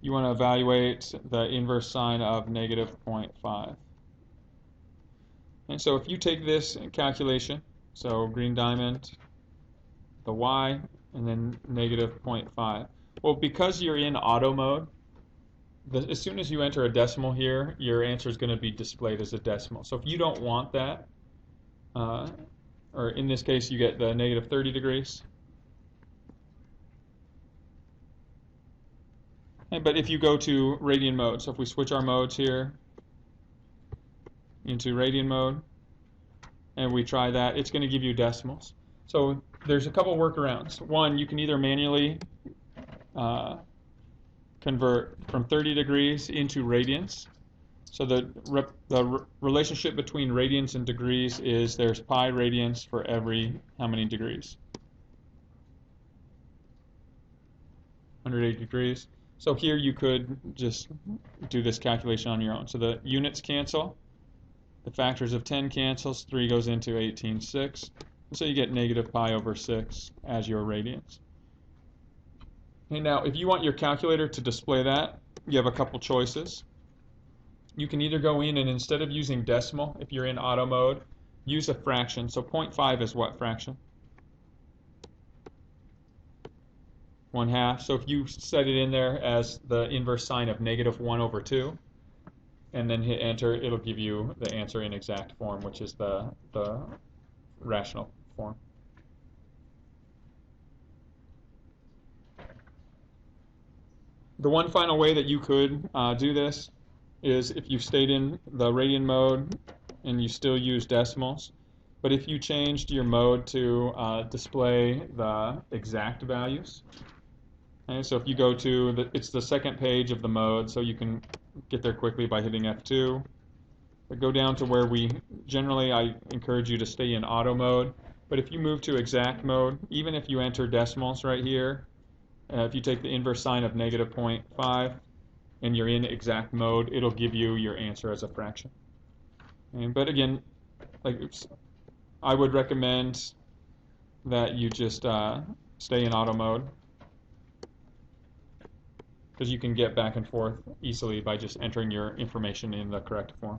you want to evaluate the inverse sine of negative 0.5. And so if you take this calculation, so green diamond, the y, and then negative zero point 0.5. Well, because you're in auto mode, as soon as you enter a decimal here, your answer is going to be displayed as a decimal. So if you don't want that, or in this case, you get the negative 30 degrees. But if you go to radian mode, so if we switch our modes here into radian mode, and we try that, it's going to give you decimals. So there's a couple workarounds. One, you can either manually convert from 30 degrees into radians. So the relationship between radians and degrees is there's pi radians for every how many degrees? 180 degrees. So here you could just do this calculation on your own. So the units cancel, the factors of 10 cancels, 3 goes into 18.6, and so you get negative pi over 6 as your radians. Okay, now if you want your calculator to display that, you have a couple choices. You can either go in and instead of using decimal, if you're in auto mode, use a fraction. So 0.5 is what fraction? 1/2. So if you set it in there as the inverse sine of negative 1 over 2, and then hit enter, it'll give you the answer in exact form, which is the rational form. The one final way that you could do this is if you stayed in the radian mode and you still use decimals, but if you changed your mode to display the exact values. Okay, so if you go to, it's the second page of the mode, so you can get there quickly by hitting F2. But go down to where I encourage you to stay in auto mode, but if you move to exact mode, even if you enter decimals right here, if you take the inverse sine of negative 0.5 and you're in exact mode, it'll give you your answer as a fraction. But again, I would recommend that you just stay in auto mode, because you can get back and forth easily by just entering your information in the correct form.